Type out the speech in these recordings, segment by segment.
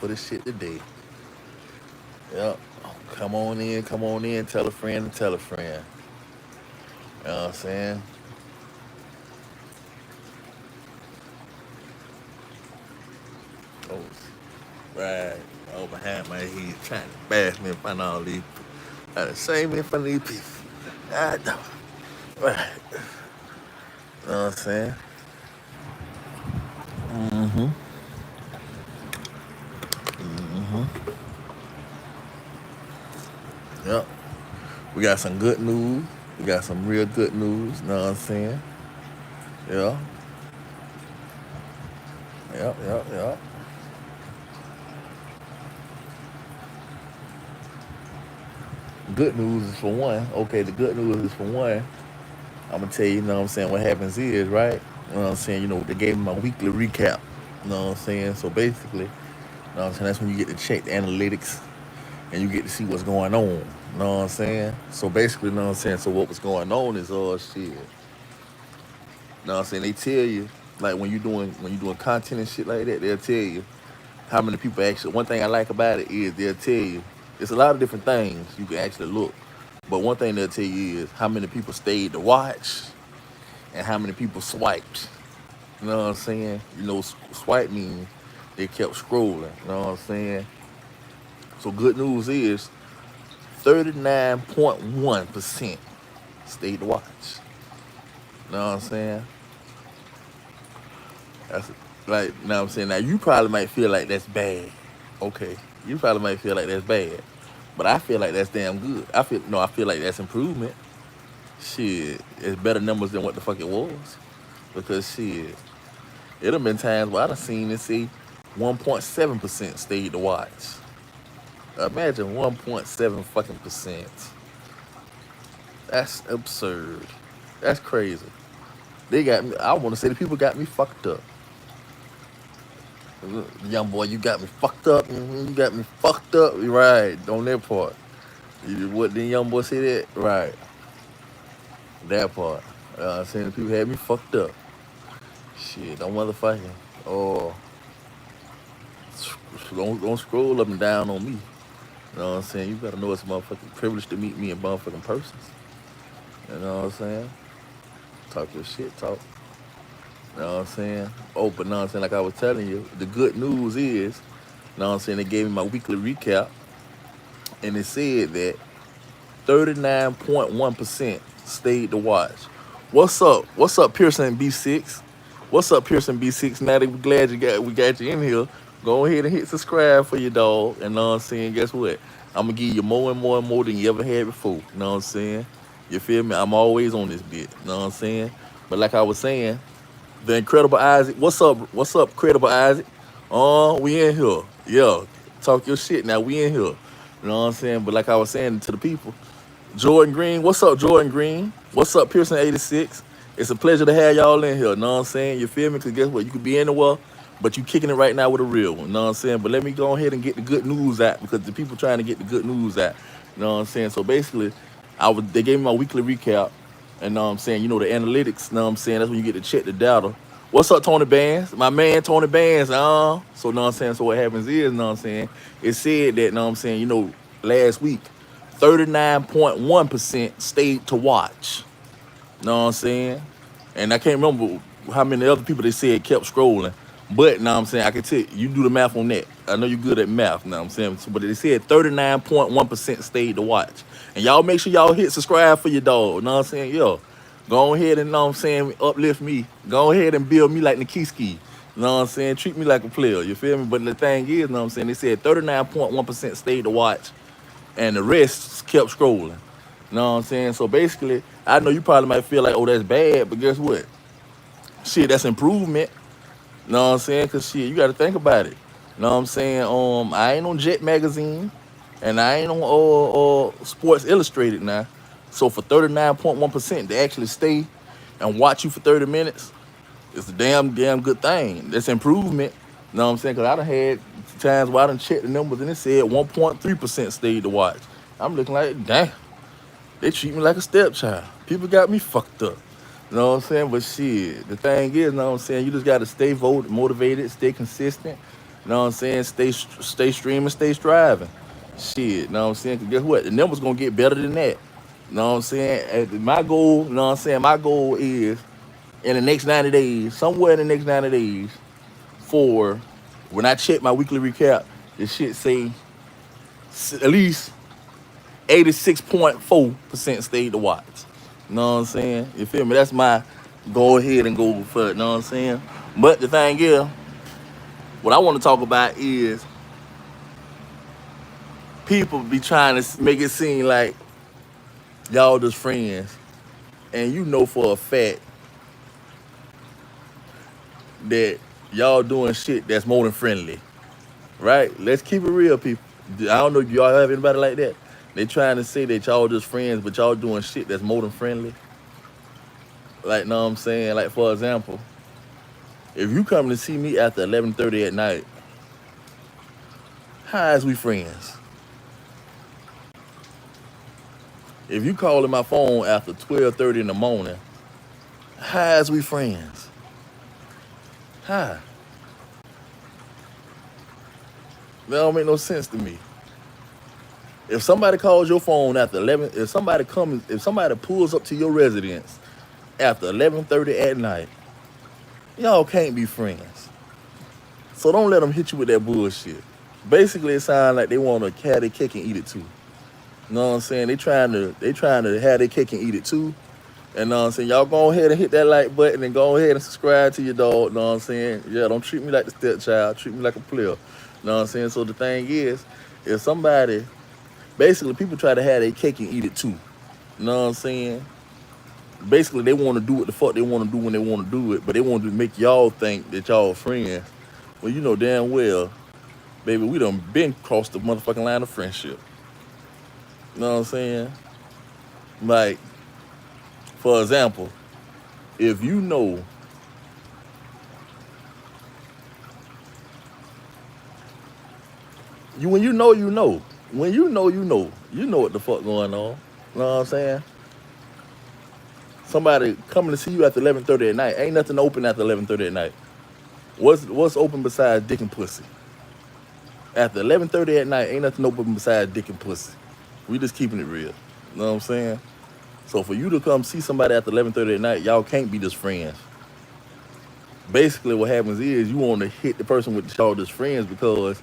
for this shit today. Yep. Come on in, tell a friend and tell a friend. You know what I'm saying? Oh, right. Oh, behind my head, trying to bash me in front of all these. Trying to shame me in front of these people. I know. Right. You know what I'm saying? Mm-hmm. Mm-hmm. Yep. We got some good news. We got some real good news. You know what I'm saying? Yeah. Yep. Yep. Yep. Good news is for one. Okay, the good news is for one. I'm gonna tell you, you know what I'm saying, what happens is, right? You know what I'm saying, they gave me my weekly recap. You know what I'm saying? So basically, you know what I'm saying, that's when you get to check the analytics and you get to see what's going on. You know what I'm saying? So basically, you know what I'm saying, so what was going on is shit. You know what I'm saying? They tell you, like when you doing content and shit like that, they'll tell you how many people actually one thing I like about it is they'll tell you it's a lot of different things you can actually look. But one thing they'll tell you is how many people stayed to watch and how many people swiped. You know what I'm saying? Swipe means they kept scrolling. You know what I'm saying? So good news is 39.1% stayed to watch. You know what I'm saying? That's like, you know what I'm saying? Now you probably might feel like that's bad. Okay. You probably might feel like that's bad. But I feel like that's damn good. I feel like that's improvement. Shit, it's better numbers than what the fuck it was. Because shit, it have been times where I done seen it say 1.7% stayed to watch. Imagine 1.7 fucking percent. That's absurd. That's crazy. They got me. I want to say the people got me fucked up. Young boy, you got me fucked up. You got me fucked up. Right on that part. What the young boy say that? Right, that part. Saying the people had me fucked up. Shit, don't motherfucking. Oh, don't scroll up and down on me. You know what I'm saying? You gotta know it's a motherfucking privilege to meet me in motherfucking persons. You know what I'm saying? Talk your shit, talk. You know what I'm saying? Oh, but know what I'm saying, like I was telling you, the good news is, you know what I'm saying, they gave me my weekly recap and it said that 39.1% stayed to watch. What's up? What's up, Pearson B6? What's up, Pearson B6? Now that we glad we got you in here. Go ahead and hit subscribe for your dog. And know what I'm saying? Guess what? I'm gonna give you more and more and more than you ever had before. You know what I'm saying? You feel me? I'm always on this bit. You know what I'm saying? But like I was saying, the incredible Isaac. What's up? What's up, credible Isaac? We in here. Yeah. Talk your shit now. We in here. You know what I'm saying? But like I was saying to the people, Jordan Green, what's up, Jordan Green? What's up, Pearson 86? It's a pleasure to have y'all in here. Know what I'm saying? You feel me? Because guess what? You could be anywhere, but you kicking it right now with a real one. Know what I'm saying? But let me go ahead and get the good news out because the people trying to get the good news out. You know what I'm saying? So basically, they gave me my weekly recap. And know what I'm saying? The analytics, know what I'm saying? That's when you get to check the data. What's up, Tony Bands? My man, Tony Bands. So know what I'm saying? So what happens is, know what I'm saying? It said that, know what I'm saying, last week, 39.1% stayed to watch. Know what I'm saying? And I can't remember how many other people they said kept scrolling. But know what I'm saying, I can tell you do the math on that. I know you're good at math, know what I'm saying? So, but they said 39.1% stayed to watch. And y'all make sure y'all hit subscribe for your dog. Know what I'm saying? Yo, go ahead and know what I'm saying, uplift me. Go ahead and build me like Nikiski. Know what I'm saying? Treat me like a player. You feel me? But the thing is, know what I'm saying, they said 39.1% stayed to watch and the rest kept scrolling. You know what I'm saying? So basically, I know you probably might feel like, oh, that's bad, but guess what? Shit, that's improvement. You know what I'm saying? Cause shit, you gotta think about it. You know what I'm saying? I ain't on Jet Magazine and I ain't on Sports Illustrated now. So for 39.1% to actually stay and watch you for 30 minutes, it's a damn good thing. That's improvement. You know what I'm saying? Cause I done had times where I done checked the numbers and it said 1.3% stayed to watch. I'm looking like, damn. They treat me like a stepchild. People got me fucked up. You know what I'm saying? But shit, the thing is, you know what I'm saying, you just gotta stay motivated, stay consistent. You know what I'm saying? Stay streaming, stay striving. Shit, you know what I'm saying? 'Cause guess what? The numbers gonna get better than that. You know what I'm saying? My goal, you know what I'm saying? My goal is in the next 90 days, somewhere in the next 90 days, for when I check my weekly recap, the shit say at least 86.4% stayed to watch. You know what I'm saying? You feel me? That's my go ahead and go for it. You know what I'm saying? But the thing is, what I want to talk about is people be trying to make it seem like y'all just friends, and you know for a fact that y'all doing shit that's more than friendly, right? Let's keep it real, people. I don't know if y'all have anybody like that. They trying to say that y'all just friends, but y'all doing shit that's more than friendly. Like, know what I'm saying? Like, for example, if you come to see me after 11:30 at night, how is we friends? If you calling my phone after 12:30 in the morning, how is we friends? How? That don't make no sense to me. If somebody calls your phone after 11, if somebody pulls up to your residence after 11:30 at night, y'all can't be friends. So don't let them hit you with that bullshit. Basically, it sounds like they want to have their cake and eat it too. You know what I'm saying? They trying to have their cake and eat it too. And know what I'm saying? Y'all go ahead and hit that like button and go ahead and subscribe to your dog. Know what I'm saying? Yeah, don't treat me like the stepchild. Treat me like a player. Know what I'm saying? So the thing is, if somebody, basically people try to have their cake and eat it too. You know what I'm saying? Basically, they want to do what the fuck they want to do when they want to do it, but they want to make y'all think that y'all friends. Well, you know damn well, baby, we done been crossed the motherfucking line of friendship. You know what I'm saying? Like, for example, if you know, when you know, you know. When you know, you know what the fuck going on. You know what I'm saying? Somebody coming to see you after 11:30 at night. Ain't nothing open after 11:30 at night. What's open besides dick and pussy? After 11:30 at night, ain't nothing open besides dick and pussy. We just keeping it real. You know what I'm saying? So for you to come see somebody after 11:30 at night, y'all can't be just friends. Basically, what happens is you want to hit the person with y'all just friends because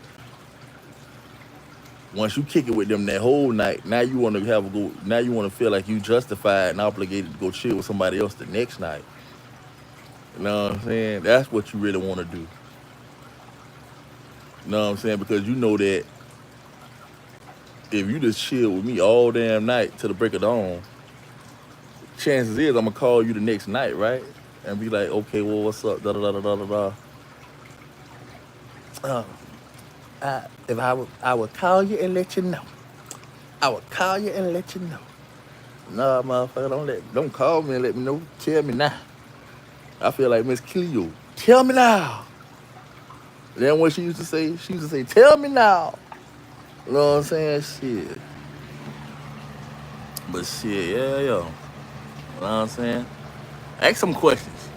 once you kick it with them that whole night, now you want to have a go. Now you want to feel like you justified and obligated to go chill with somebody else the next night. You know what I'm saying? That's what you really want to do. You know what I'm saying? Because you know that if you just chill with me all damn night till the break of dawn, chances is I'm gonna call you the next night, right? And be like, okay, well, what's up? Da da da da da da. Uh, if I would call you and let you know. I would call you and let you know. Nah, motherfucker, don't call me and let me know. Tell me now. I feel like Miss Cleo. Tell me now. Then what she used to say? She used to say, tell me now. You know what I'm saying? Shit. But shit, yeah. You know what I'm saying? Ask some questions.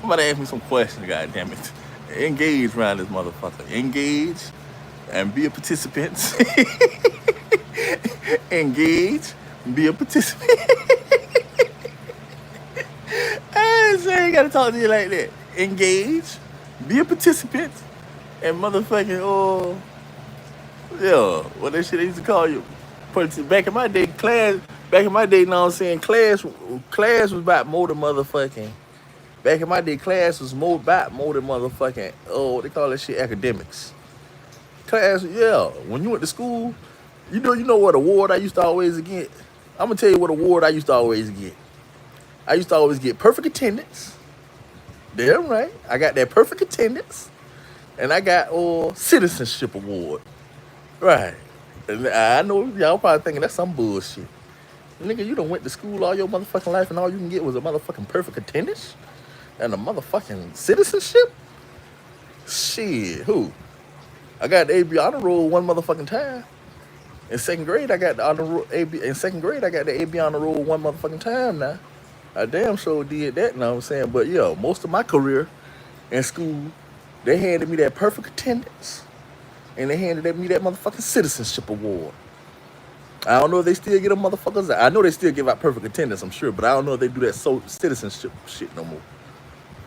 Somebody ask me some questions, god damn it. Engage around this motherfucker. Engage and be a participant. Engage, be a participant. I ain't gotta talk to you like that. Engage, be a participant, and motherfucking yeah, what that shit they used to call you. Back in my day, class. Back in my day, you know what I'm saying? Class was about more than motherfucking. Back in my day, class was about more than motherfucking. Oh, they call that shit academics. Class, yeah. When you went to school, you know what award I used to always get. I'm gonna tell you what award I used to always get. I used to always get perfect attendance. Damn right, I got that perfect attendance, and I got citizenship award. Right. And I know y'all probably thinking that's some bullshit. Nigga, you done went to school all your motherfucking life and all you can get was a motherfucking perfect attendance and a motherfucking citizenship? Shit, who? I got the AB honor roll one motherfucking time. In second grade, I got the honor roll AB. In second grade, I got the AB honor roll one motherfucking time now. I damn sure did that, you know what I'm saying? But yeah, most of my career in school They handed me that perfect attendance, and they handed me that motherfucking citizenship award. I don't know if they still get them motherfuckers. I know they still give out perfect attendance, I'm sure, but I don't know if they do that citizenship shit no more.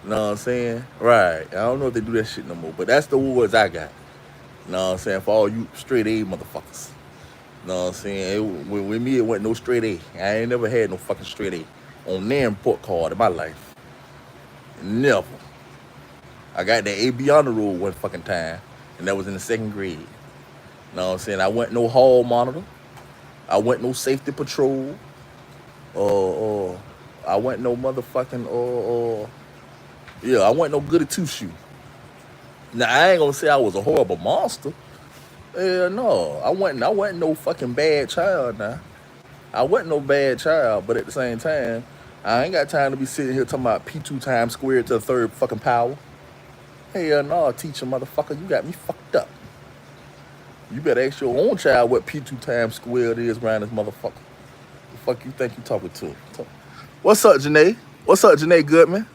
You know what I'm saying? Right. I don't know if they do that shit no more, but that's the awards I got. You know what I'm saying? For all you straight A motherfuckers. You know what I'm saying? With me, it wasn't no straight A. I ain't never had no fucking straight A on their report card in my life. Never. I got that AB honor roll one fucking time, and that was in the 2nd grade. You know what I'm saying? I wasn't no hall monitor. I wasn't no safety patrol. I wasn't no motherfucking, yeah, I wasn't no goody two-shoe. Now, I ain't gonna say I was a horrible monster. Hell no. I wasn't no fucking bad child now. I wasn't no bad child, but at the same time, I ain't got time to be sitting here talking about P2 times squared to the 3rd fucking power. Hell no, teacher motherfucker, you got me fucked up. You better ask your own child what P2 times squared is around this motherfucker. The fuck you think you talking to? What's up, Janae? What's up, Janae Goodman?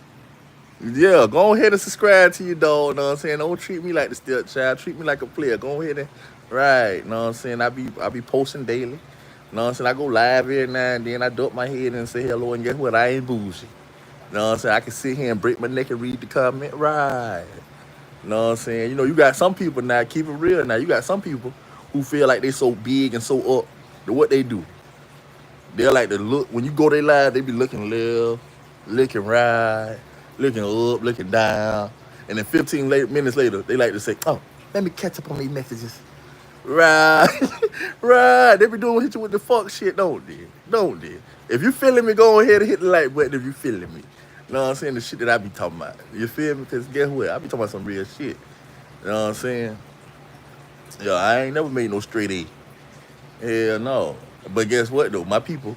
Yeah, go ahead and subscribe to your dog, know what I'm saying? Don't treat me like the stepchild, treat me like a player. Go ahead and, right, know what I'm saying? I be posting daily. Know what I'm saying? I go live every now and then. I duck my head and say hello, and guess what? I ain't bougie. Know what I'm saying? I can sit here and break my neck and read the comment. Right. Know what I'm saying? You know, you got some people now, keep it real now. You got some people who feel like they so big and so up to what they do. They're like to look, when you go they live, they be looking left, looking right, looking up, looking down. And then 15 minutes later, they like to say, oh, let me catch up on these messages. Right, right. They be doing hit you with the fuck shit, don't they? Don't they? If you feeling me, go ahead and hit the like button if you feeling me. You know what I'm saying? The shit that I be talking about. You feel me? Because guess what? I be talking about some real shit. You know what I'm saying? Yeah, I ain't never made no straight A. Hell no. But guess what though? My people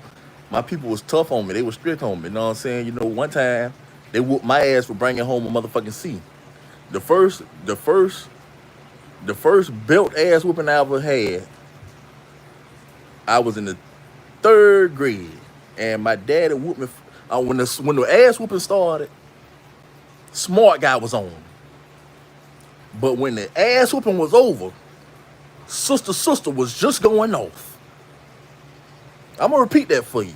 was tough on me. They was strict on me. You know what I'm saying? You know, one time they whooped my ass for bringing home a motherfucking C. The first belt ass whooping I ever had, I was in the 3rd grade, and my daddy whooped me. When the ass whooping started, smart guy was on. But when the ass whooping was over, sister was just going off. I'm gonna repeat that for you.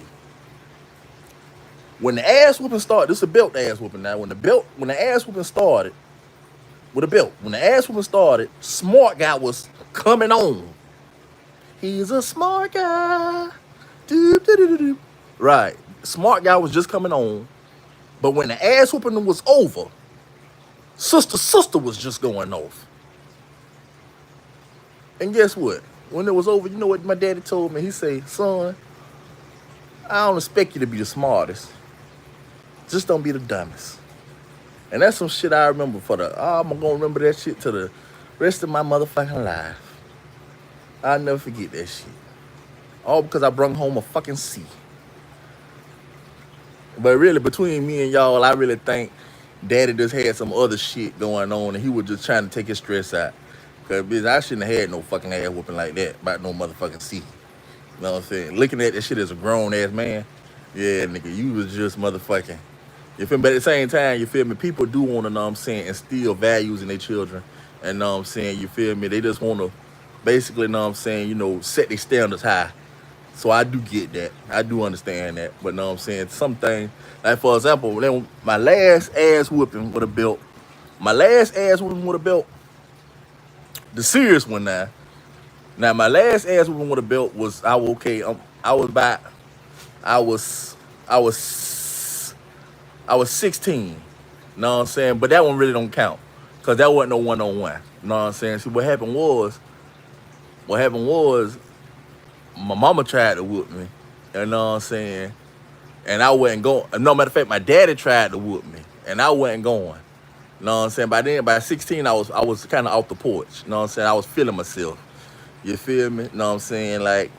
When the ass whooping started, this is a belt ass whooping now. When the ass whooping started with a belt, when the ass whooping started, smart guy was coming on. He's a smart guy. Do. Right. Smart guy was just coming on. But when the ass whooping was over, sister was just going off. And guess what? When it was over, you know what my daddy told me? He say, son, I don't expect you to be the smartest. Just don't be the dumbest. And that's some shit I remember I'm gonna remember that shit to the rest of my motherfucking life. I'll never forget that shit. All because I brung home a fucking C. But really, between me and y'all, I really think daddy just had some other shit going on, and he was just trying to take his stress out. Because, bitch, I shouldn't have had no fucking ass whooping like that about no motherfucking C. You know what I'm saying? Looking at that shit as a grown-ass man, yeah, nigga, you was just motherfucking. You feel me? But at the same time, you feel me? People do want to, know what I'm saying, instill values in their children. And, know what I'm saying, you feel me? They just want to basically, know what I'm saying, you know, set their standards high. So I do get that. I do understand that. But know what I'm saying? Some things, like for example, my last ass whooping with a belt, the serious one now. Now my last ass whooping with a belt was I was 16. Know what I'm saying? But that one really don't count. Cause that wasn't no one-on-one. Know what I'm saying? See what happened was my mama tried to whoop me. You know what I'm saying? And I wasn't going. No, matter of fact, my daddy tried to whoop me. And I wasn't going. You know what I'm saying? By 16, I was kind of off the porch. You know what I'm saying? I was feeling myself. You feel me? You know what I'm saying? Like,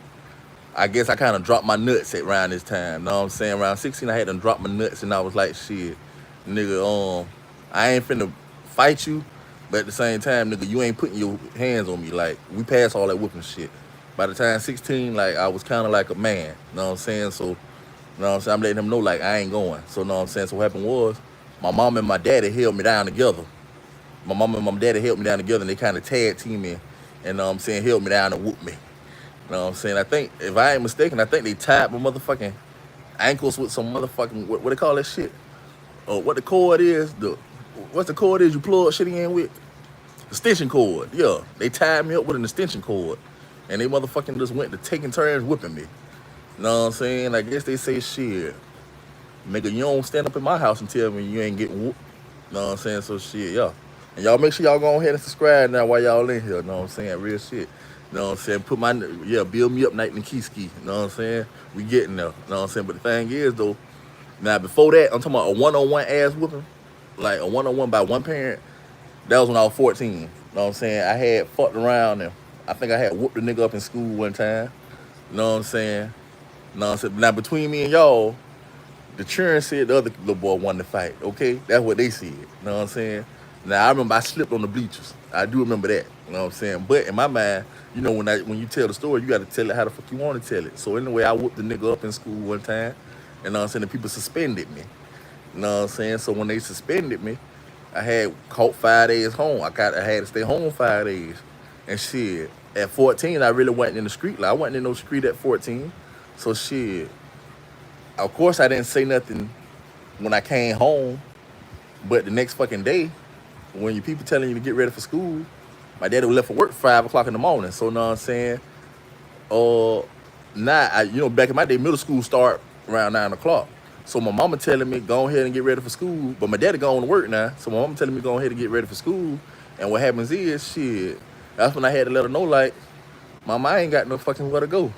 I guess I kind of dropped my nuts at around this time. You know what I'm saying? Around 16, I had to drop my nuts, and I was like, shit, nigga, I ain't finna fight you, but at the same time, nigga, you ain't putting your hands on me. Like, we passed all that whooping shit. By the time 16, like, I was kind of like a man. You know what I'm saying? So, you know what I'm saying? I'm letting him know, like, I ain't going. So, you know what I'm saying? So what happened was, my mom and my daddy held me down together. My mom and my daddy held me down together, and they kind of tag team me, and I'm saying held me down and whooped me. You know what I'm saying? I think if I ain't mistaken, I think they tied my motherfucking ankles with some motherfucking what they call that shit? What the cord is? What's the cord is you plug shit in with? Extension cord. Yeah, they tied me up with an extension cord, and they motherfucking just went to taking turns whipping me. You know what I'm saying? I guess they say shit. Nigga, you don't stand up in my house and tell me you ain't getting whooped. You know what I'm saying? So shit, yeah. And y'all make sure y'all go ahead and subscribe now while y'all in here. You know what I'm saying? Real shit. You know what I'm saying? Build me up night in Key Ski. You know what I'm saying? We getting there. You know what I'm saying? But the thing is though, now before that, I'm talking about a one-on-one ass whooping. Like a one-on-one by one parent. That was when I was 14. You know what I'm saying? I had fucked around and I think I had whooped a nigga up in school one time. You know what I'm saying? You know what I'm saying? Now between me and y'all, the children said the other little boy wanted to fight. Okay, that's what they said. You know what I'm saying? Now I remember I slipped on the bleachers. I do remember that. You know what I'm saying? But in my mind, you know when you tell the story, you got to tell it how the fuck you want to tell it. So anyway, I whooped the nigga up in school one time. You know what I'm saying? The people suspended me. You know what I'm saying? So when they suspended me, I had caught 5 days home. I had to stay home 5 days. And shit, at 14, I really wasn't in the street. Like I wasn't in no street at 14. So shit, of course I didn't say nothing when I came home. But the next fucking day, when your people telling you to get ready for school, my daddy was left for work 5 o'clock in the morning. So, you know what I'm saying? Back in my day, middle school start around 9 o'clock. So my mama telling me, go ahead and get ready for school. But my daddy going to work now. So my mama telling me, go ahead and get ready for school. And what happens is, shit, that's when I had to let her know, like, mama, I ain't got no fucking where to go.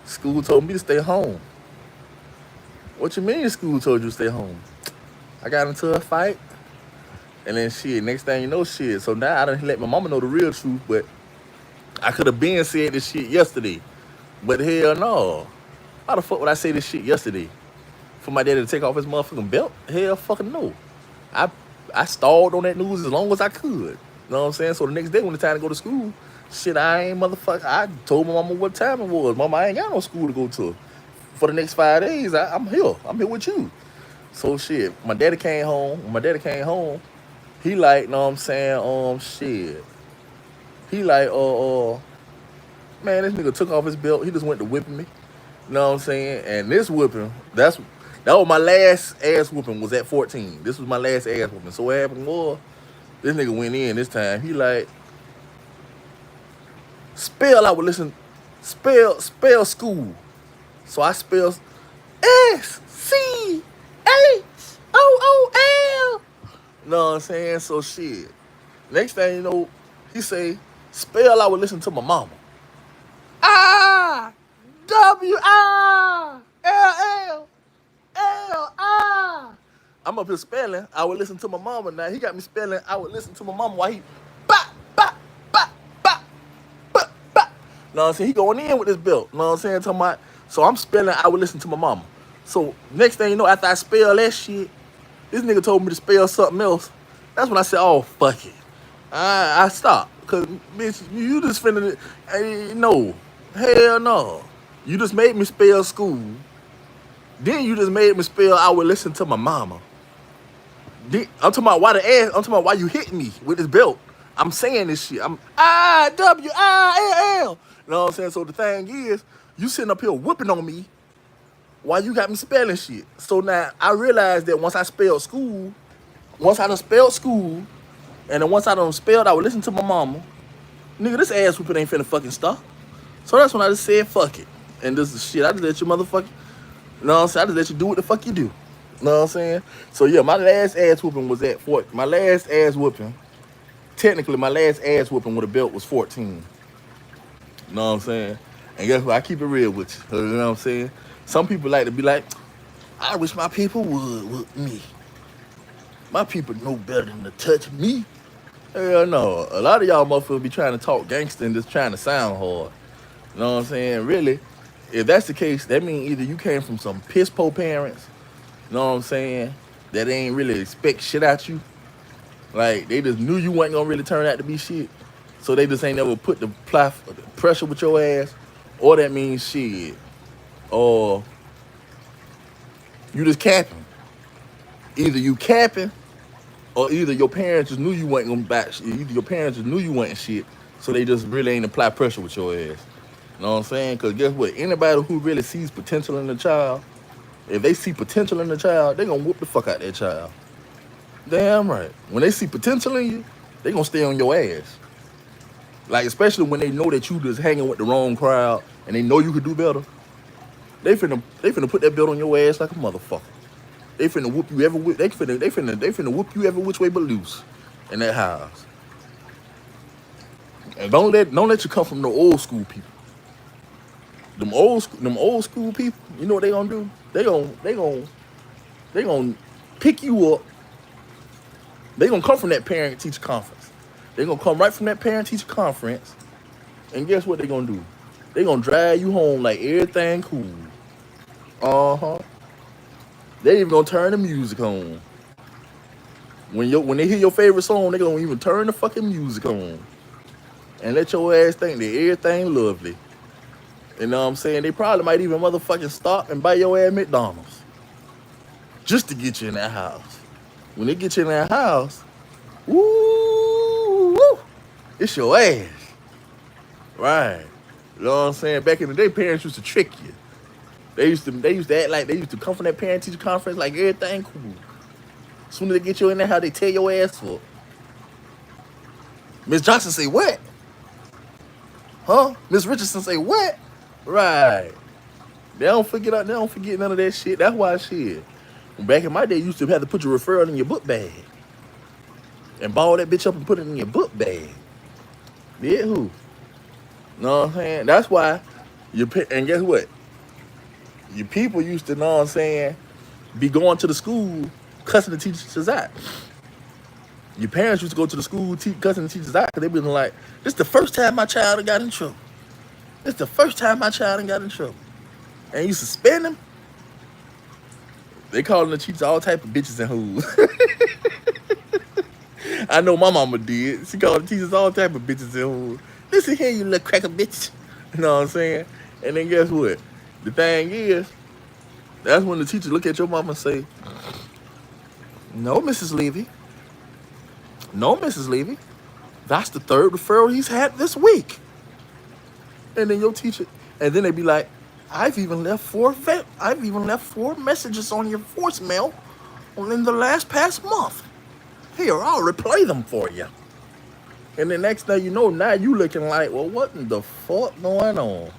School told me to stay home. What you mean school told you to stay home? I got into a fight. And then shit, next thing you know, shit. So now I done let my mama know the real truth, but I could have been said this shit yesterday. But hell no. How the fuck would I say this shit yesterday? For my daddy to take off his motherfucking belt? Hell fucking no. I stalled on that news as long as I could. You know what I'm saying? So the next day when it's time to go to school, shit, I ain't motherfucker. I told my mama what time it was. Mama, I ain't got no school to go to. For the next 5 days, I'm here. I'm here with you. So shit, my daddy came home. When my daddy came home, he like, know what I'm saying, shit. He like, man, this nigga took off his belt. He just went to whipping me. You know what I'm saying? And this whipping, that was my last ass whooping was at 14. This was my last ass whooping. So what happened was, this nigga went in this time. He like, I would listen, spell school. So I spell SCHOOL. You know what I'm saying? So shit. Next thing you know, he say, I would listen to my mama. WILLLI. I'm up here spelling. I would listen to my mama. Now he got me spelling. I would listen to my mama while he bop, bop, bop, bop, bop, bop. Know what I'm saying? He going in with this belt. Know what I'm saying? Talking about, so I'm spelling. I would listen to my mama. So next thing you know, after I spell that shit, this nigga told me to spell something else. That's when I said, oh, fuck it. I stopped. Because, bitch, you just finna, no. Hell no. You just made me spell school. Then you just made me spell I would listen to my mama. I'm talking about why I'm talking about why you hit me with this belt. I'm saying this shit. I'm IWILL. You know what I'm saying? So the thing is, you sitting up here whooping on me while you got me spelling shit. So now I realized that once I done spelled school, and then once I done spelled, I would listen to my mama. Nigga, this ass whooping ain't finna fucking stop. So that's when I just said fuck it. And this is shit, I just let you motherfucker, you know what I'm saying? I just let you do what the fuck you do. You know what I'm saying? So yeah, my last ass whooping was at 14. My last ass whooping, technically my last ass whooping with a belt was 14. You know what I'm saying? And guess what? I keep it real with you. You know what I'm saying? Some people like to be like, I wish my people would whoop me. My people know better than to touch me. Hell no. A lot of y'all motherfuckers be trying to talk gangster and just trying to sound hard. You know what I'm saying? Really, if that's the case, that means either you came from some piss poor parents, you know what I'm saying, that they ain't really expect shit out you. Like, they just knew you wasn't gonna really turn out to be shit. So they just ain't never put the pressure with your ass. Or that means shit. Or you just capping. Either you capping or either your parents just knew you wasn't gonna back shit. Either your parents just knew you wasn't shit, so they just really ain't apply pressure with your ass. You know what I'm saying? Cause guess what? Anybody who really sees potential in the child, if they see potential in the child, they gonna whoop the fuck out that child. Damn right. When they see potential in you, they gonna stay on your ass. Like especially when they know that you just hanging with the wrong crowd and they know you could do better. They finna put that belt on your ass like a motherfucker. They finna whoop you every they finna whoop you every which way but loose in that house. And don't let you come from the old school people. Them old school people, you know what they gonna do? They gonna pick you up. They gonna come from that parent teacher conference. They gonna come right from that parent teacher conference, and guess what they gonna do? They gonna drive you home like everything cool. Uh-huh. They even gonna turn the music on. When they hear your favorite song, they gonna even turn the fucking music on and let your ass think that everything lovely. You know what I'm saying? They probably might even motherfucking stop and buy your ass McDonald's just to get you in that house. When they get you in that house, woo, woo, it's your ass. Right. You know what I'm saying? Back in the day, parents used to trick you. They used to act like they used to come from that parent teacher conference like everything cool. As soon as they get you in there, how they tear your ass up. Miss Johnson say what? Huh? Miss Richardson say what? Right. They don't forget none of that shit. That's why shit. Back in my day, you used to have to put your referral in your book bag. And ball that bitch up and put it in your book bag. Did who? Know what I'm saying? That's why and guess what? Your people used to, know what I'm saying, be going to the school cussing the teachers out. Your parents used to go to the school cussing the teachers out because they been like, this the first time my child got in trouble. This the first time my child got in trouble. And you suspend them? They calling the teachers all type of bitches and hoes. I know my mama did. She called the teachers all type of bitches and hoes. Listen here, you little cracker bitch. You know what I'm saying? And then guess what? The thing is, that's when the teacher look at your mama and say, no, Mrs. Levy. No, Mrs. Levy. That's the third referral he's had this week. And then your teacher, and then they be like, I've even left four messages on your voicemail in the past month. Here, I'll replay them for you. And the next thing you know, now you looking like, well, what in the fuck going on?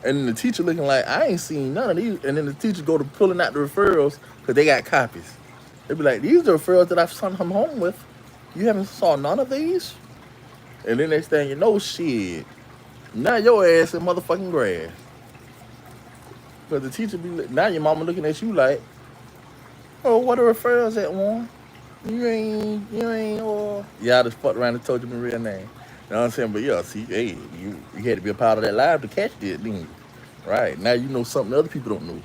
And then the teacher looking like, I ain't seen none of these. And then the teacher go to pulling out the referrals because they got copies. They be like, these are referrals that I've sent him home with. You haven't saw none of these? And then next thing you know, shit. Now your ass in motherfucking grass. Because the teacher be, now your mama looking at you like, oh, what are referrals at, Warren? You ain't, yeah, I just fucked around and told you my real name. You know what I'm saying? But yeah, see, hey, you had to be a part of that live to catch it, didn't you? Right. Now you know something other people don't know.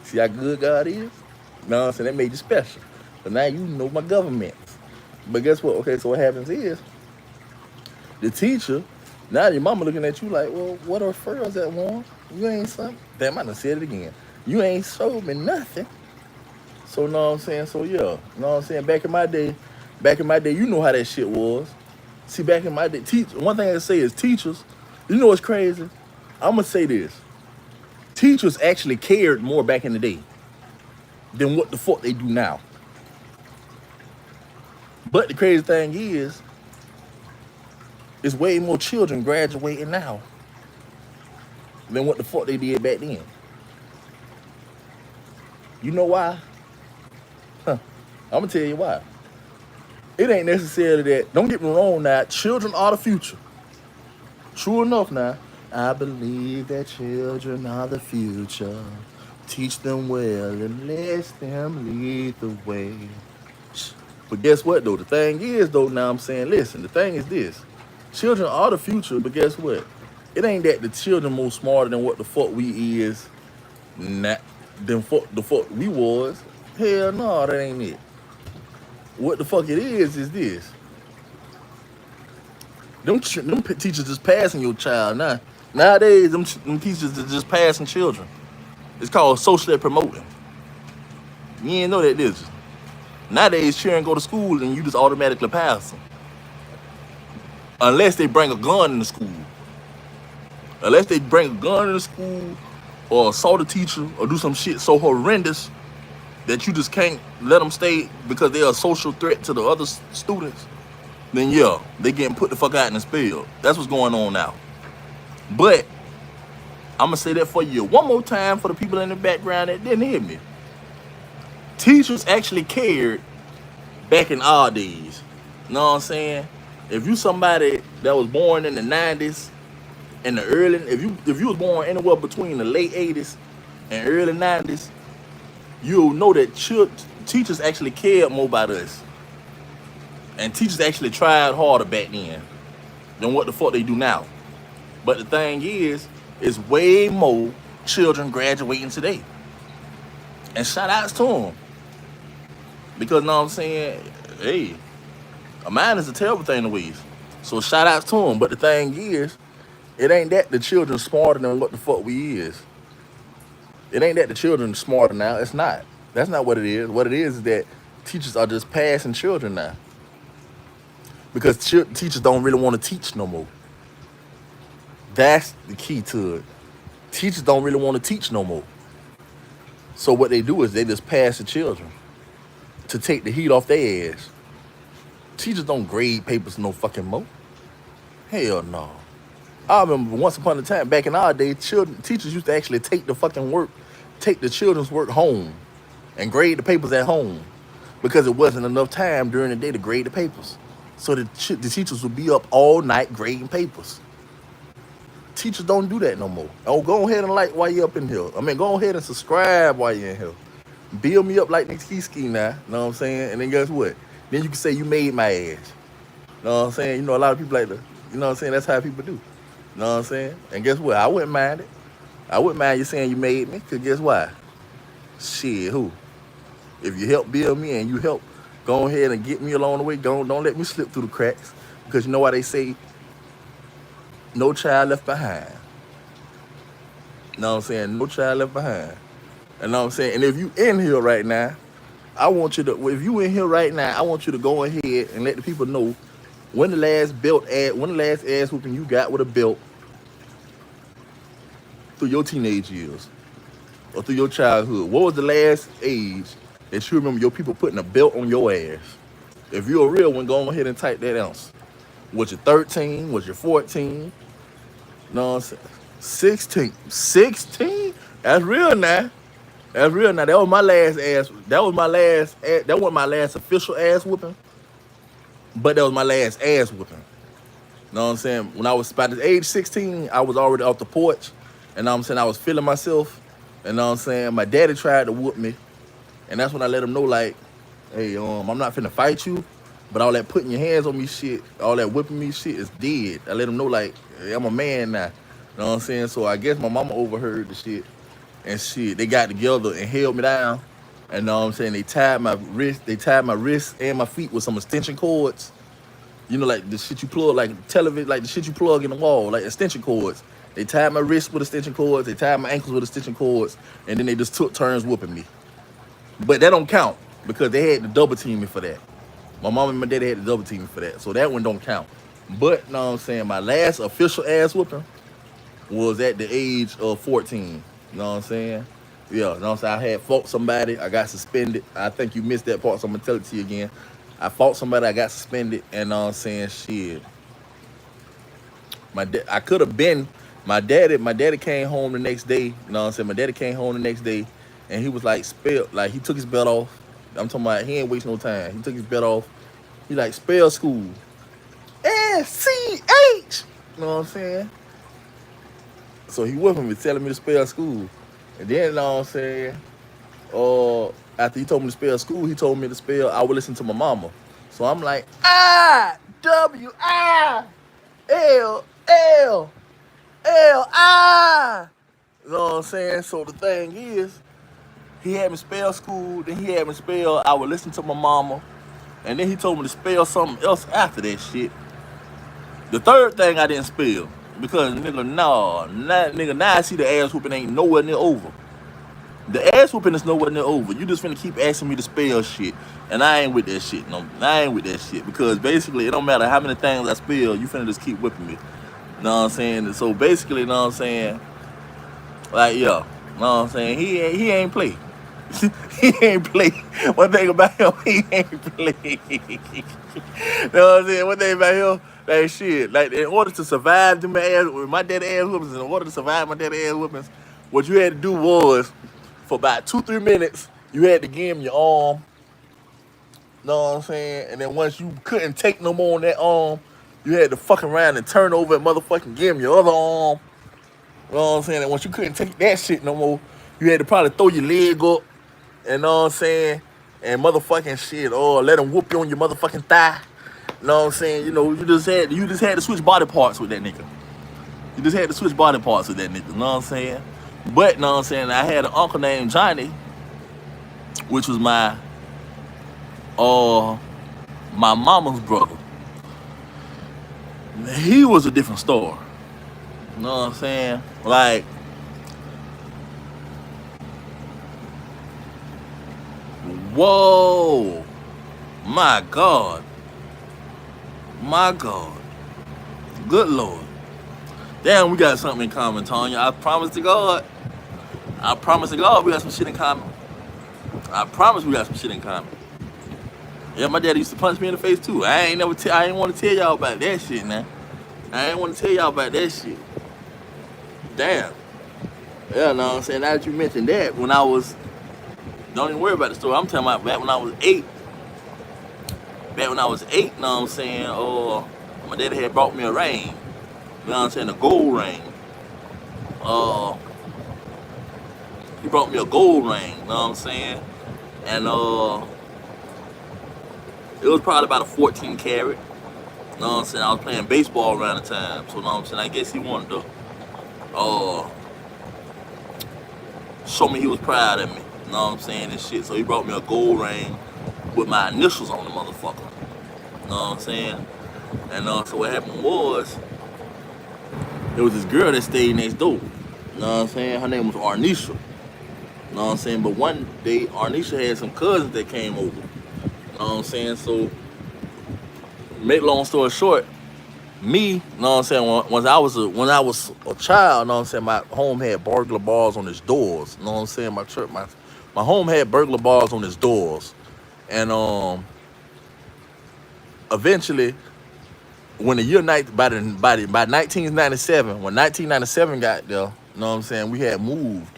See how good God is? You know what I'm saying? That made you special. But now you know my government. But guess what? Okay, so what happens is, the teacher, now your mama looking at you like, well, what are referrals at, Warren? You ain't something. Damn, I done said it again. You ain't showed me nothing. So, know what I'm saying? So, yeah. You know what I'm saying? Back in my day, you know how that shit was. See, back in my day, one thing I say is teachers, you know what's crazy? I'm going to say this. Teachers actually cared more back in the day than what the fuck they do now. But the crazy thing is way more children graduating now than what the fuck they did back then. You know why? I'm going to tell you why. It ain't necessarily that, don't get me wrong now, children are the future. True enough now, I believe that children are the future. Teach them well and let them lead the way. But guess what though? The thing is though, now I'm saying, listen, the thing is this. Children are the future, but guess what? It ain't that the children more smarter than what the fuck we is, than the fuck we was. Hell no, that ain't it. What the fuck it is this. Them teachers just passing your child now. Nowadays, them teachers are just passing children. It's called socially promoting. You ain't know that, did you? Nowadays, children go to school and you just automatically pass them. Unless they bring a gun in the school. Unless they bring a gun in the school or assault a teacher or do some shit so horrendous that you just can't let them stay because they're a social threat to the other students, then yeah, they getting put the fuck out and expelled. That's what's going on now. But I'm gonna say that for you one more time for the people in the background that didn't hear me. Teachers actually cared back in our days. You know what I'm saying? If you somebody that was born in the 90s and the early, if you was born anywhere between the late 80s and early 90s, you'll know that teachers actually cared more about us. And teachers actually tried harder back then than what the fuck they do now. But the thing is way more children graduating today. And shout outs to them. Because, you know what I'm saying, hey, a mind is a terrible thing to waste. So shout outs to them. But the thing is, it ain't that the children smarter than what the fuck we is. It ain't that the children are smarter now. It's not. That's not what it is. What it is that teachers are just passing children now. Because teachers don't really want to teach no more. That's the key to it. Teachers don't really want to teach no more. So what they do is they just pass the children to take the heat off their ass. Teachers don't grade papers no fucking more. Hell no. I remember once upon a time, back in our day, teachers used to actually take the fucking work, take the children's work home and grade the papers at home because it wasn't enough time during the day to grade the papers. So the teachers would be up all night grading papers. Teachers don't do that no more. Oh, go ahead and like while you're up in here. I mean, go ahead and subscribe while you're in here. Build me up like Nick Ski now. You know what I'm saying? And then guess what? Then you can say you made my ass. You know what I'm saying? You know, a lot of people like to, you know what I'm saying? That's how people do. You know what I'm saying? And guess what? I wouldn't mind it. I wouldn't mind you saying you made me, because guess why? Shit, who? If you help build me and you help go ahead and get me along the way, don't let me slip through the cracks. Because you know why they say, no child left behind. You know what I'm saying? No child left behind. You know what I'm saying? And if you in here right now, I want you to, if you in here right now, I want you to go ahead and let the people know when the last ass whooping you got with a belt through your teenage years or through your childhood. What was the last age that you remember your people putting a belt on your ass? If you're a real one, go ahead and type that out. Was you 13? Was you 14? No, 16. 16? That's real now. That's real now. That was my last ass. That wasn't my last official ass whooping. But that was my last ass whooping. You know what I'm saying? When I was about the age 16, I was already off the porch. And I'm saying I was feeling myself. And I'm saying my daddy tried to whoop me. And that's when I let him know, like, hey, I'm not finna fight you. But all that putting your hands on me shit, all that whipping me shit is dead. I let him know, like, hey, I'm a man now. You know what I'm saying? So I guess my mama overheard the shit. And shit, they got together and held me down. And you know what I'm saying? They tied my wrists and my feet with some extension cords. You know, like the shit you plug, like television, like the shit you plug in the wall, like extension cords. They tied my wrists with extension cords. They tied my ankles with extension cords. And then they just took turns whooping me. But that don't count because they had to double team me for that. My mom and my daddy had to double team me for that. So that one don't count. But, you know what I'm saying, my last official ass whooping was at the age of 14. You know what I'm saying? Yeah, you know what I'm saying? I had fought somebody. I got suspended. I think you missed that part, so I'm going to tell it to you again. I fought somebody. I got suspended. And, you know what I'm saying, shit. I could have been, my daddy came home the next day. You know what I'm saying? My daddy came home the next day. And he was like, he took his belt off. I'm talking about, he ain't wasting no time. He took his belt off. He like, spell school. S-C-H. You know what I'm saying? So he whipping me, telling me to spell school. And then, you know what I'm saying, after he told me to spell school, he told me to spell, I would listen to my mama. So I'm like, I-W-I-L-L-L-I. You know what I'm saying? So the thing is, he had me spell school, then he had me spell, I would listen to my mama. And then he told me to spell something else after that shit. The third thing I didn't spell. Because, nigga, now I see the ass whooping ain't nowhere near over. The ass whooping is nowhere near over. You just finna keep asking me to spell shit. And I ain't with that shit. No, I ain't with that shit because basically it don't matter how many things I spill, you finna just keep whipping me. You know what I'm saying? So basically, you know what I'm saying? Like, yeah, you know what I'm saying? He ain't play. He ain't play. One thing about him, he ain't play. You know what I'm saying? One thing about him, like shit, like in order to survive them ass, my daddy ass whoopings, in order to survive my daddy ass whoopings, what you had to do was, for about 2-3 minutes, you had to give him your arm. Know what I'm saying? And then once you couldn't take no more on that arm, you had to fuck around and turn over and motherfucking give him your other arm. You know what I'm saying? And once you couldn't take that shit no more, you had to probably throw your leg up. You know what I'm saying? And motherfucking shit, or let him whoop you on your motherfucking thigh. You know what I'm saying? You know, you just had to switch body parts with that nigga. You just had to switch body parts with that nigga. You know what I'm saying? But you know what I'm saying? I had an uncle named Johnny, which was uh my mama's brother. He was a different story. You know what I'm saying? Like, whoa, my God, my God, good Lord. Damn, we got something in common, Tanya. I promise to God. I promise to God we got some shit in common. I promise we got some shit in common. Yeah, my daddy used to punch me in the face too. I ain't want to tell y'all about that shit, man. I ain't want to tell y'all about that shit. Damn. Yeah, know what I'm saying? Now that you mentioned that, when I was, don't even worry about the story. I'm talking about back when I was 8. Back when I was 8, you know what I'm saying? My daddy had brought me a ring. You know what I'm saying? A gold ring. Uh, he brought me a gold ring. You know what I'm saying? And it was probably about a 14 carat. You know what I'm saying? I was playing baseball around the time. So, you know what I'm saying? I guess he wanted to uh, show me he was proud of me. You know what I'm saying? And shit. So he brought me a gold ring with my initials on the motherfucker. You know what I'm saying? And so what happened was, there was this girl that stayed next door. You know what I'm saying? Her name was Arnisha. You know what I'm saying? But one day, Arnisha had some cousins that came over. You know what I'm saying? So, make long story short, me, you know what I'm saying, when I was a child, you know what I'm saying, my home had burglar bars on its doors. You know what I'm saying? My home had burglar bars on its doors. And eventually, when the year by 1997, when 1997 got there, you know what I'm saying, we had moved.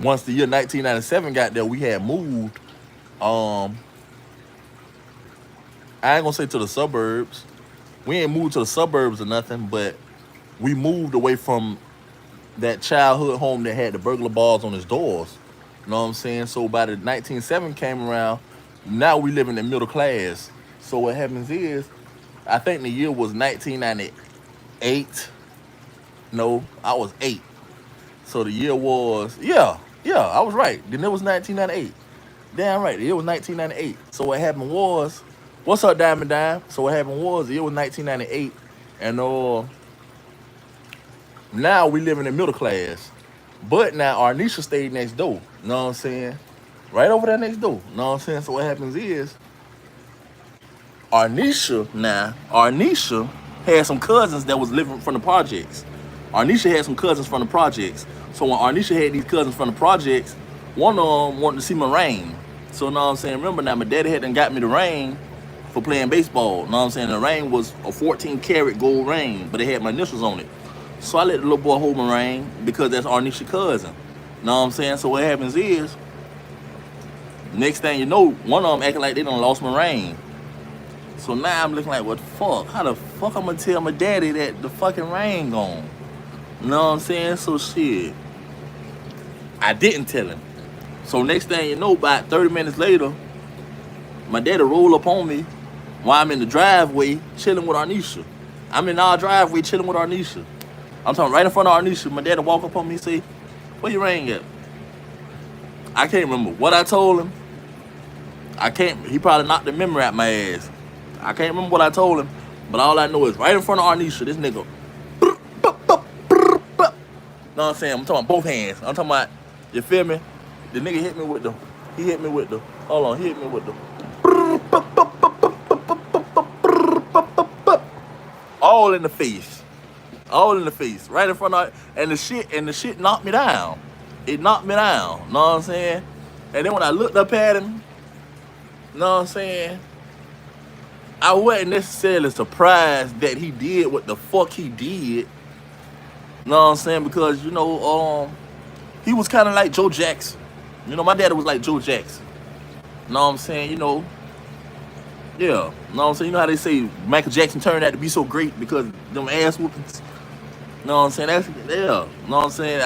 Once the year 1997 got there, we had moved. Um, I ain't gonna say to the suburbs. We ain't moved to the suburbs or nothing, but we moved away from that childhood home that had the burglar bars on its doors. You know what I'm saying? So by the 1970 came around, now we live in the middle class. So what happens is, I think the year was 1998. No, I was 8. So the year was, yeah, I was right. Then it was 1998. Damn right, the year was 1998. So what happened was, what's up, Diamond Dime? So what happened was, the year was 1998, and now we live in the middle class. But now Arnisha stayed next door. You know what I'm saying? Right over there next door. You know what I'm saying? So what happens is, Arnisha had some cousins that was living from the projects. Arnisha had some cousins from the projects. So when Arnisha had these cousins from the projects, one of them wanted to see my ring. So you know what I'm saying? Remember now, my daddy had done got me the ring for playing baseball. You know what I'm saying? The ring was a 14 karat gold ring, but it had my initials on it. So I let the little boy hold my ring because that's Arnisha's cousin. You know what I'm saying? So what happens is, next thing you know, one of them acting like they done lost my ring. So now I'm looking like, what the fuck? How the fuck I'm gonna tell my daddy that the fucking ring gone? You know what I'm saying? So shit, I didn't tell him. So next thing you know, about 30 minutes later, my daddy roll up on me while I'm in the driveway chilling with Arnisha. I'm in our driveway chilling with Arnisha. I'm talking right in front of Arnisha. My daddy walk up on me and say, where your ring at? I can't remember what I told him. He probably knocked the memory out my ass. I can't remember what I told him, but all I know is right in front of Arnisha, this nigga, know what I'm saying? I'm talking about both hands. I'm talking about, you feel me? The nigga hit me with the He hit me with the, hold on, he hit me with the, all in the face. All in the face. Right in front of, and the shit knocked me down. It knocked me down. Know what I'm saying? And then when I looked up at him, know what I'm saying? I wasn't necessarily surprised that he did what the fuck he did. Know what I'm saying? Because, he was kind of like Joe Jackson. My daddy was like Joe Jackson. Know what I'm saying? Yeah. Know what I'm saying? You know how they say Michael Jackson turned out to be so great because them ass whoopings? Know what I'm saying? That's, yeah. Know what I'm saying?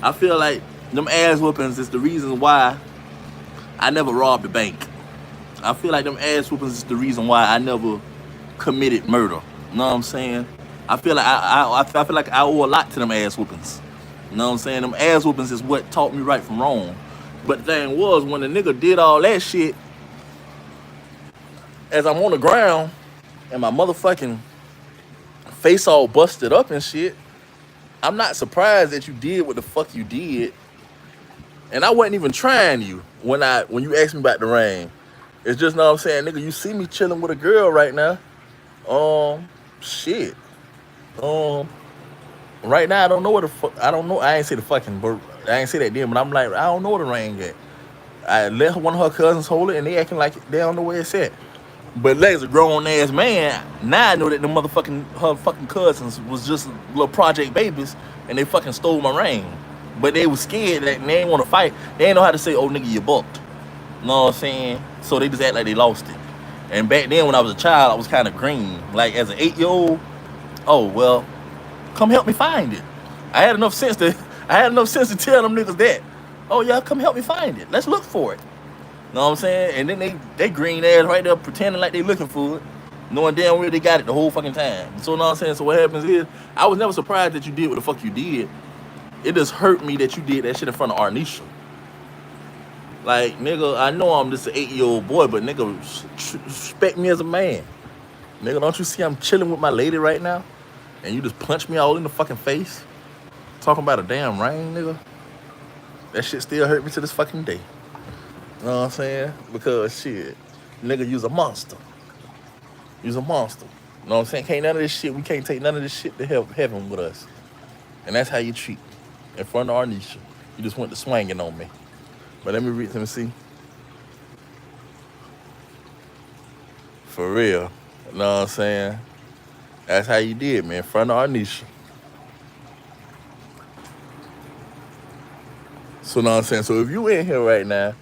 I feel like them ass whoopings is the reason why I never robbed a bank. I feel like them ass whoopings is the reason why I never committed murder. Know what I'm saying? I feel like I feel like I owe a lot to them ass whoopings. Know what I'm saying? Them ass whoopings is what taught me right from wrong. But the thing was, when the nigga did all that shit, as I'm on the ground and my motherfucking face all busted up and shit, I'm not surprised that you did what the fuck you did. And I wasn't even trying you when you asked me about the rain. It's just, know what I'm saying, nigga, you see me chilling with a girl right now. Shit. Right now I don't know where the fuck, I don't know. I ain't say the fucking, but I ain't say that then, but I'm like, I don't know where the rain at. I let one of her cousins hold it and they acting like they don't know where it's at. But as a grown ass man, now I know that her fucking cousins was just little project babies and they fucking stole my ring. But they was scared that they ain't want to fight. They ain't know how to say, oh nigga, you bucked. Know what I'm saying? So they just act like they lost it. And back then when I was a child, I was kind of green. Like as an 8-year-old, oh well, come help me find it. I had enough sense to tell them niggas that. Oh yeah, come help me find it. Let's look for it. Know what I'm saying? And then they green ass right there pretending like they looking for it, knowing damn well they got it the whole fucking time. So know what I'm saying? So what happens is, I was never surprised that you did what the fuck you did. It just hurt me that you did that shit in front of Arnisha. Like, nigga, I know I'm just an 8-year-old boy, but nigga, respect me as a man. Nigga, don't you see I'm chilling with my lady right now? And you just punch me all in the fucking face? Talking about a damn rain, nigga? That shit still hurt me to this fucking day. You know what I'm saying? Because shit, nigga, you's a monster. You's a monster. You know what I'm saying? We can't take none of this shit to heaven with us. And that's how you treat me. In front of Arnisha. You just went to swinging on me. But let me see. For real. You know what I'm saying? That's how you did, man. In front of Arnisha. So, know what I'm saying? So, if you in here right now,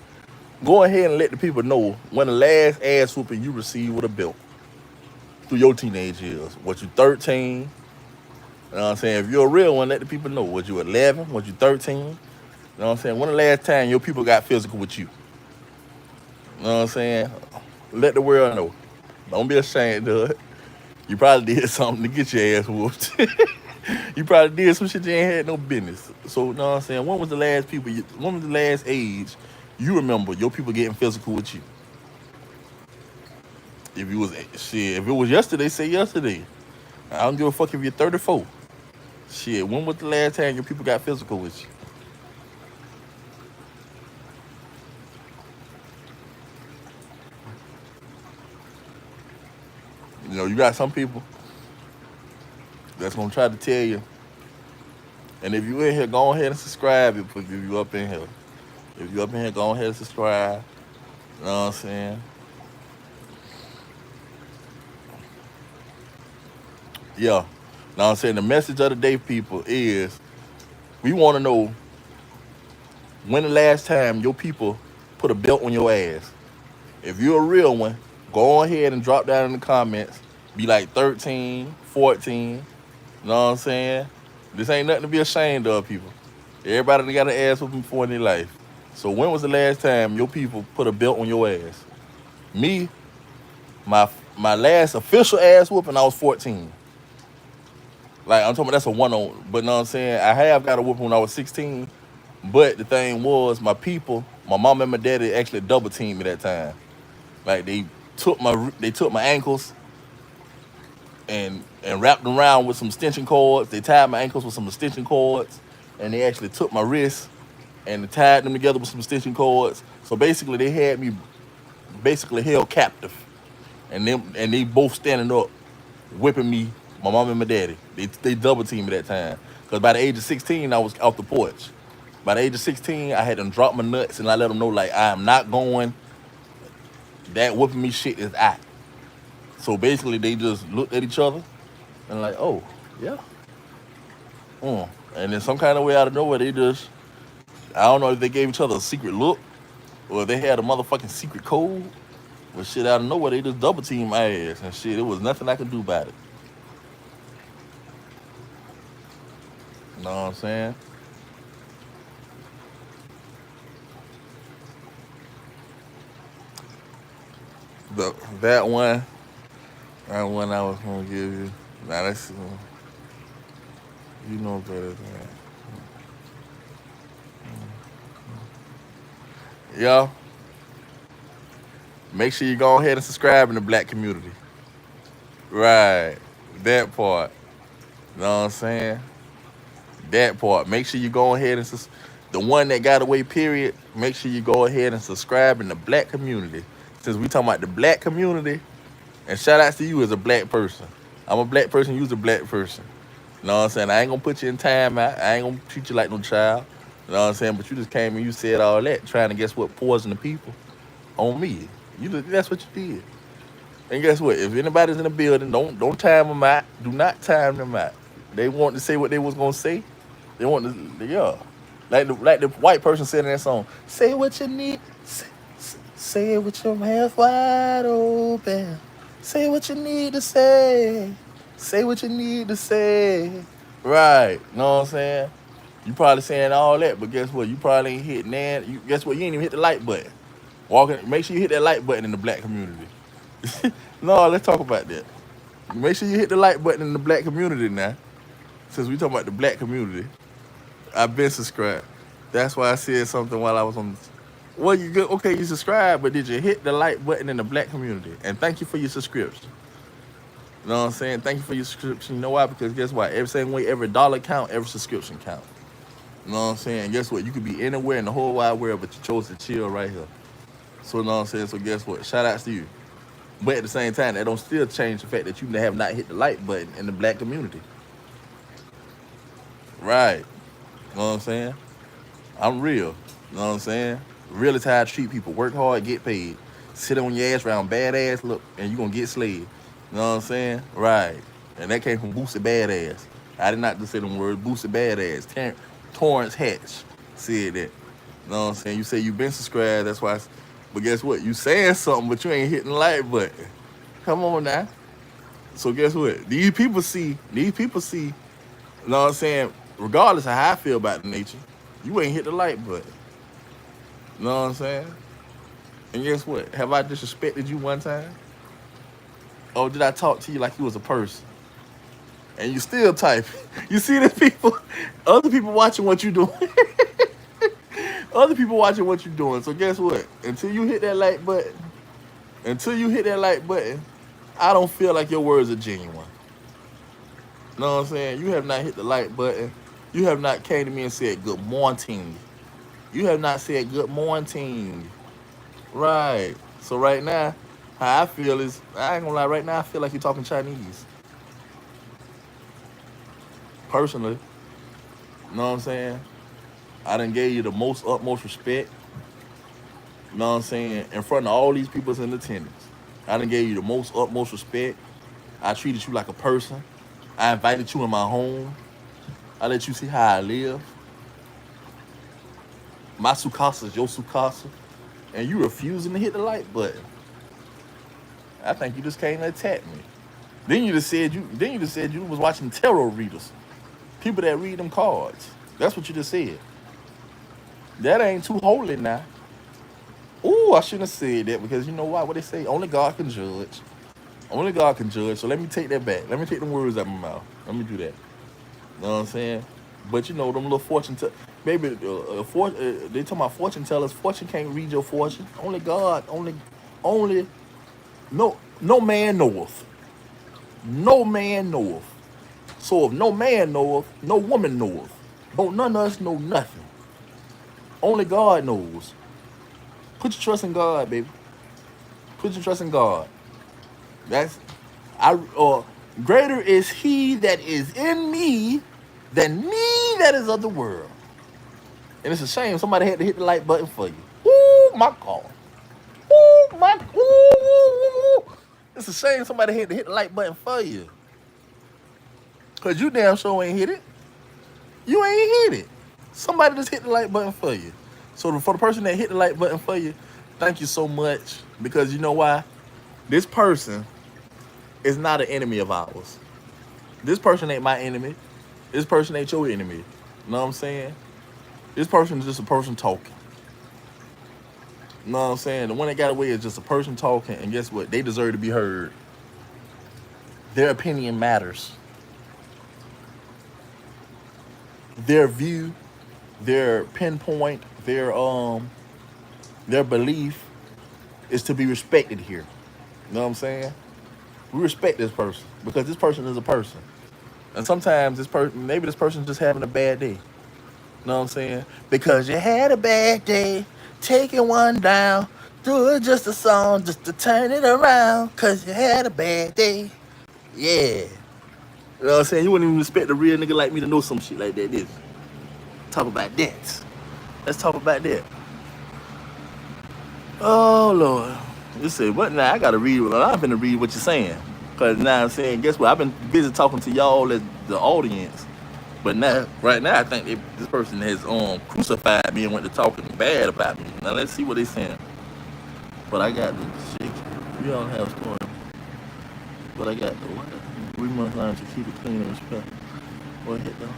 go ahead and let the people know when the last ass whooping you received with a belt through your teenage years. Was you 13? You know what I'm saying? If you're a real one, let the people know. Was you 11? Was you 13? You know what I'm saying? When the last time your people got physical with you? You know what I'm saying? Let the world know. Don't be ashamed of it. You probably did something to get your ass whooped. You probably did some shit you ain't had no business. So, you know what I'm saying? When was the last age you remember your people getting physical with you? If it was yesterday, say yesterday. I don't give a fuck if you're 34. Shit, when was the last time your people got physical with you? You got some people that's gonna try to tell you. And if you in here, go ahead and subscribe if you up in here. If you up in here, go ahead and subscribe. You know what I'm saying? Yeah. Now I'm saying the message of the day, people, is we want to know when the last time your people put a belt on your ass. If you're a real one, go ahead and drop down in the comments. Be like 13, 14. You know what I'm saying? This ain't nothing to be ashamed of, people. Everybody that got an ass whooping before in their life. So when was the last time your people put a belt on your ass? Me, my last official ass whooping, I was 14. Like, I'm talking about that's a one-on, but you know what I'm saying? I have got a whooping when I was 16, but the thing was, my people, my mom and my daddy actually double teamed me that time. Like, they took my ankles and wrapped them around with some extension cords. They tied my ankles with some extension cords, and they actually took my wrists and tied them together with some stitching cords. So basically, they had me basically held captive, and they both standing up, whipping me, my mom and my daddy. They double teamed me that time. Cause by the age of 16, I was off the porch. By the age of 16, I had them drop my nuts and I let them know like I am not going. That whooping me shit is out. So basically, they just looked at each other and like, oh yeah, and then some kind of way out of nowhere, they just I don't know if they gave each other a secret look or if they had a motherfucking secret code. But shit, out of nowhere, they just double teamed my ass and shit. It was nothing I could do about it. You know what I'm saying? The that one I was gonna give you. Now that's you know better than that. Y'all, make sure you go ahead and subscribe in the black community. Right, that part. You know what I'm saying? That part. Make sure you go ahead and the one that got away. Period. Make sure you go ahead and subscribe in the black community. Since we talking about the black community, and shout outs to you as a black person. I'm a black person. You's a black person. You know what I'm saying? I ain't gonna put you in time out. I ain't gonna treat you like no child. You know what I'm saying? But you just came and you said all that, trying to guess what poison the people on me. That's what you did. And guess what? If anybody's in the building, don't time them out. Do not time them out. They want to say what they was gonna say. They want to, yeah. Like the white person said in that song. Say what you need. Say it with your hands wide open. Say what you need to say. Say what you need to say. Right. Know what I'm saying? You probably saying all that, but guess what? You probably ain't hitting that. Guess what? You ain't even hit the like button. Make sure you hit that like button in the black community. No, let's talk about that. Make sure you hit the like button in the black community now. Since we talking about the black community, I've been subscribed. That's why I said something while I was on. Well, you good? Okay, you subscribed, but did you hit the like button in the black community? And thank you for your subscription. You know what I'm saying? Thank you for your subscription. You know why? Because guess what? Every same way, every dollar count, every subscription count. You know what I'm saying? And guess what? You could be anywhere in the whole wide world, but you chose to chill right here. So you know what I'm saying? So guess what? Shout outs to you. But at the same time, that don't still change the fact that you have not hit the like button in the black community. Right. You know what I'm saying? I'm real. You know what I'm saying? Real is how I treat people. Work hard, get paid. Sit on your ass around badass, look, and you gonna get slayed. You know what I'm saying? Right. And that came from Boosie Badass. I did not just say them words. Boosie Badass. Torrance Hatch said that. You know what I'm saying? You say you been subscribed, that's why. But guess what? You saying something, but you ain't hitting the like button. Come on now. So guess what? These people see, you know what I'm saying? Regardless of how I feel about the nature, you ain't hit the like button. You know what I'm saying? And guess what? Have I disrespected you one time? Or did I talk to you like you was a person? And you still type. You see the people, other people watching what you doing. Other people watching what you're doing. So guess what? Until you hit that like button, I don't feel like your words are genuine. You know what I'm saying? You have not hit the like button. You have not came to me and said good morning. You have not said good morning. Right. So right now, how I feel is, I ain't gonna lie, right now I feel like you're talking Chinese. Personally. You know what I'm saying? I done gave you the most utmost respect. You know what I'm saying? In front of all these people in attendance. I done gave you the most utmost respect. I treated you like a person. I invited you in my home. I let you see how I live. My sukasa is your sukasa. And you refusing to hit the like button. I think you just came to attack me. Then you just said you was watching tarot readers. People that read them cards. That's what you just said. That ain't too holy now. Ooh, I shouldn't have said that because you know why? What they say? Only God can judge. Only God can judge. So let me take that back. Let me take them words out of my mouth. Let me do that. You know what I'm saying? But you know, them little fortune baby, they talking about fortune tellers. Fortune can't read your fortune. Only God. Only. No man knoweth. No man knoweth. So if no man knoweth, no woman knoweth. Don't none of us know nothing. Only God knows. Put your trust in God, baby. Put your trust in God. That's I or greater is he that is in me than me that is of the world. And it's a shame somebody had to hit the like button for you. Ooh, my God. Ooh, my ooh. It's a shame somebody had to hit the like button for you. Cause you damn sure ain't hit it. You ain't hit it. Somebody just hit the like button for you. So for the person that hit the like button for you, thank you so much. Because you know why? This person is not an enemy of ours. This person ain't my enemy. This person ain't your enemy. You know what I'm saying? This person is just a person talking. You know what I'm saying? The one that got away is just a person talking, and guess what? They deserve to be heard. Their opinion matters. Their view, their pinpoint, their belief is to be respected here. You know what I'm saying? We respect this person because this person is a person. And sometimes maybe this person's just having a bad day. You know what I'm saying? Because you had a bad day, taking one down, do it just a song just to turn it around. Cause you had a bad day. Yeah. You know what I'm saying? You wouldn't even expect a real nigga like me to know some shit like that, did you? Talk about that. Let's talk about that. Oh Lord. You say, what now? I gotta read. Well, I'm finna read what you're saying. Cause now I'm saying, guess what? I've been busy talking to y'all as the audience. But now, right now, I think this person has crucified me and went to talking bad about me. Now let's see what they saying. But I got the shit. We don't have story. But I got the what? 3 months learn to keep it clean and respect. What hit though?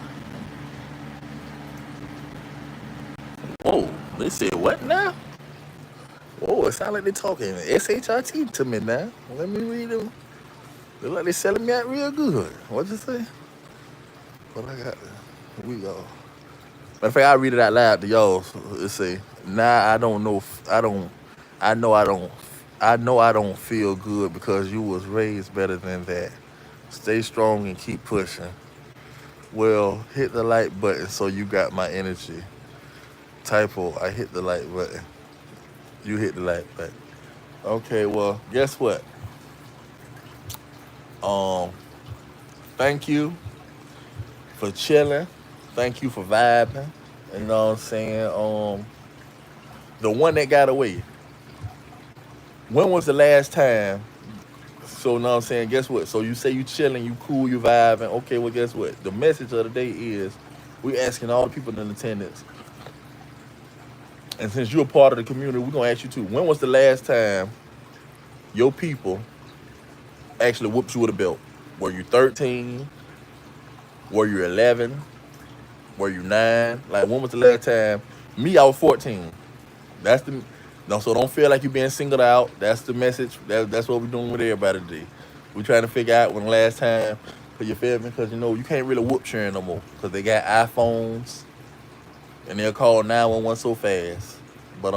Whoa, they said what now? Whoa, it sound like they talking SHRT to me now. Let me read them. Look like they selling me out real good. What'd you say? But I got we go. Matter of fact, I read it out loud to y'all. It say, nah, I don't know. I know I don't. I know I don't feel good because you was raised better than that. Stay strong and keep pushing. Well, hit the like button so you got my energy. Typo, I hit the like button. You hit the like button. Okay, well, guess what? Um, thank you for chilling. Thank you for vibing. You know what I'm saying? The one that got away. When was the last time? So, know what I'm saying? Guess what? So you say you chilling, you cool, you vibing. Okay, well, guess what? The message of the day is we asking all the people in attendance. And since you're a part of the community, we're gonna ask you too. When was the last time your people actually whooped you with a belt? Were you 13? Were you 11? Were you 9? Like, when was the last time? Me, I was 14. That's the no. So don't feel like you're being singled out. That's the message. That's what we're doing with everybody today. We're trying to figure out when the last time. Cause you feel me? Because you know you can't really whoop sharing no more. Cause they got iPhones, and they'll call 911 so fast. But